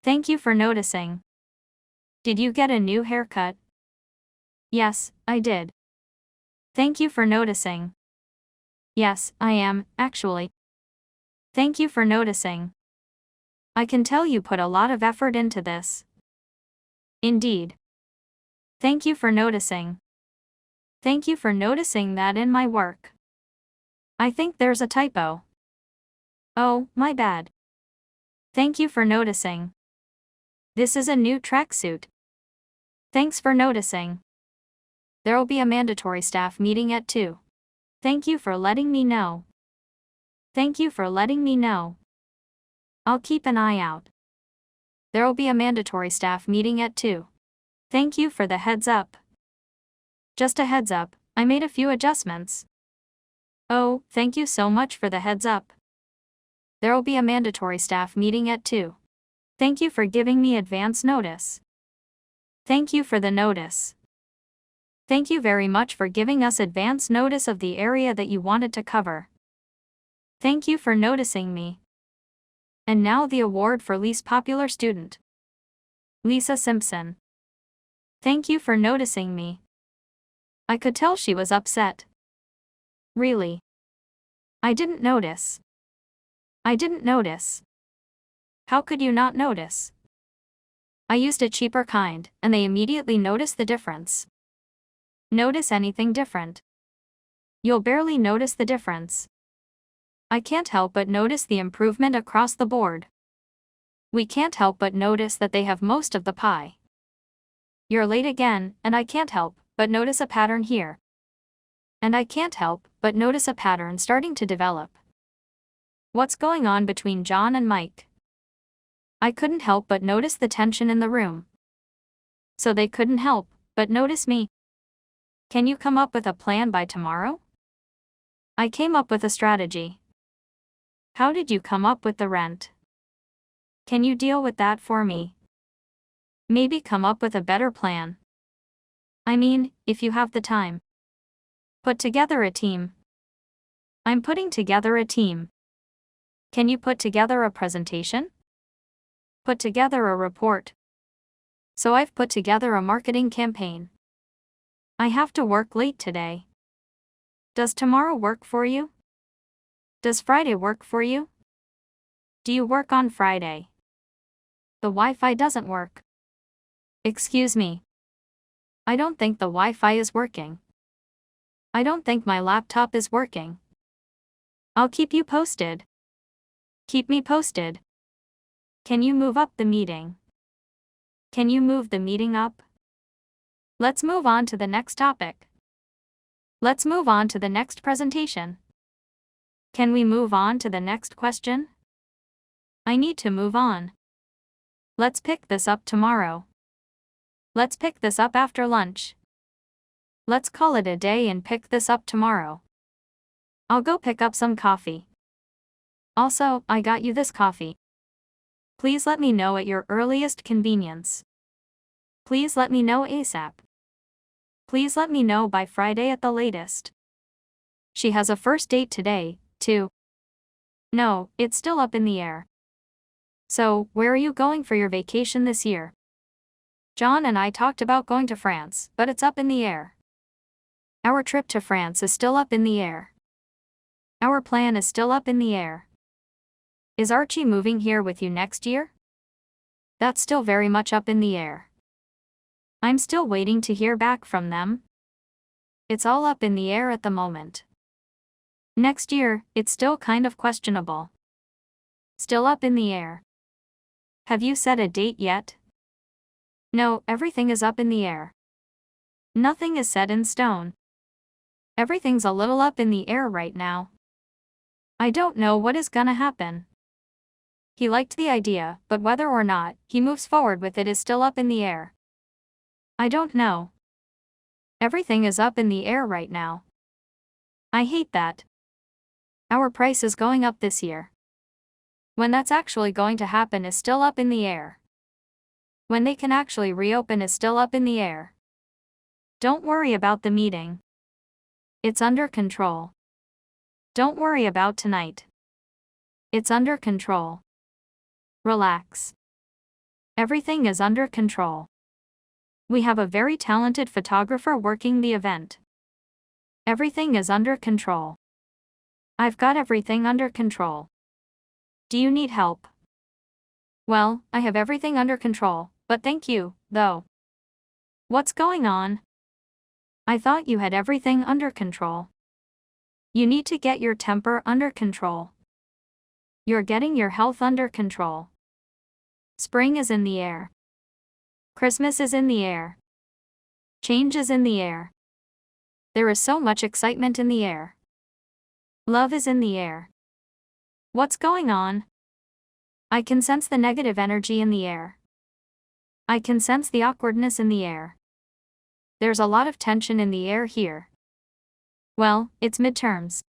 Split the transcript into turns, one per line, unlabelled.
Thank you for noticing. Did you get a new haircut? Yes, I did. Thank you for noticing. Yes, I am, actually. Thank you for noticing. I can tell you put a lot of effort into this. Indeed. Thank you for noticing. Thank you for noticing that in my work. I think there's a typo. Oh, my bad. Thank you for noticing. This is a new tracksuit. Thanks for noticing. There'll be a mandatory staff meeting at 2. Thank you for letting me know. Thank you for letting me know. I'll keep an eye out. There'll be a mandatory staff meeting at 2. Thank you for the heads up. Just a heads up, I made a few adjustments. Oh, thank you so much for the heads up. There'll be a mandatory staff meeting at 2. Thank you for giving me advance notice. Thank you for the notice. Thank you very much for giving us advance notice of the area that you wanted to cover. Thank you for noticing me. And now the award for least popular student. Lisa Simpson. Thank you for noticing me. I could tell she was upset. Really? I didn't notice. I didn't notice. How could you not notice? I used a cheaper kind, and they immediately noticed the difference. Notice anything different? You'll barely notice the difference. I can't help but notice the improvement across the board. We can't help but notice that they have most of the pie. You're late again, and I can't help but notice a pattern here. And I can't help but notice a pattern starting to develop. What's going on between John and Mike? I couldn't help but notice the tension in the room. So they couldn't help but notice me. Can you come up with a plan by tomorrow? I came up with a strategy. How did you come up with the rent? Can you deal with that for me? Maybe come up with a better plan. I mean, if you have the time. Put together a team. I'm putting together a team. Can you put together a presentation? Put together a report. So I've put together a marketing campaign. I have to work late today. Does tomorrow work for you? Does Friday work for you? Do you work on Friday? The Wi-Fi doesn't work. Excuse me. I don't think the Wi-Fi is working. I don't think my laptop is working. I'll keep you posted. Keep me posted. Can you move up the meeting? Can you move the meeting up? Let's move on to the next topic. Let's move on to the next presentation. Can we move on to the next question? I need to move on. Let's pick this up tomorrow. Let's pick this up after lunch. Let's call it a day and pick this up tomorrow. I'll go pick up some coffee. Also, I got you this coffee. Please let me know at your earliest convenience. Please let me know ASAP. Please let me know by Friday at the latest. She has a first date today, too. No, it's still up in the air. So, where are you going for your vacation this year? John and I talked about going to France, but it's up in the air. Our trip to France is still up in the air. Our plan is still up in the air. Is Archie moving here with you next year? That's still very much up in the air. I'm still waiting to hear back from them. It's all up in the air at the moment. Next year, it's still kind of questionable. Still up in the air. Have you set a date yet? No, everything is up in the air. Nothing is set in stone. Everything's a little up in the air right now. I don't know what is gonna happen. He liked the idea, but whether or not he moves forward with it is still up in the air. I don't know. Everything is up in the air right now. I hate that. Our price is going up this year. When that's actually going to happen is still up in the air. When they can actually reopen is still up in the air. Don't worry about the meeting. It's under control. Don't worry about tonight. It's under control. Relax. Everything is under control. We have a very talented photographer working the event. Everything is under control. I've got everything under control. Do you need help? Well, I have everything under control, but thank you, though. What's going on? I thought you had everything under control. You need to get your temper under control. You're getting your health under control. Spring is in the air. Christmas is in the air. Change is in the air. There is so much excitement in the air. Love is in the air. What's going on? I can sense the negative energy in the air. I can sense the awkwardness in the air. There's a lot of tension in the air here. Well, it's midterms.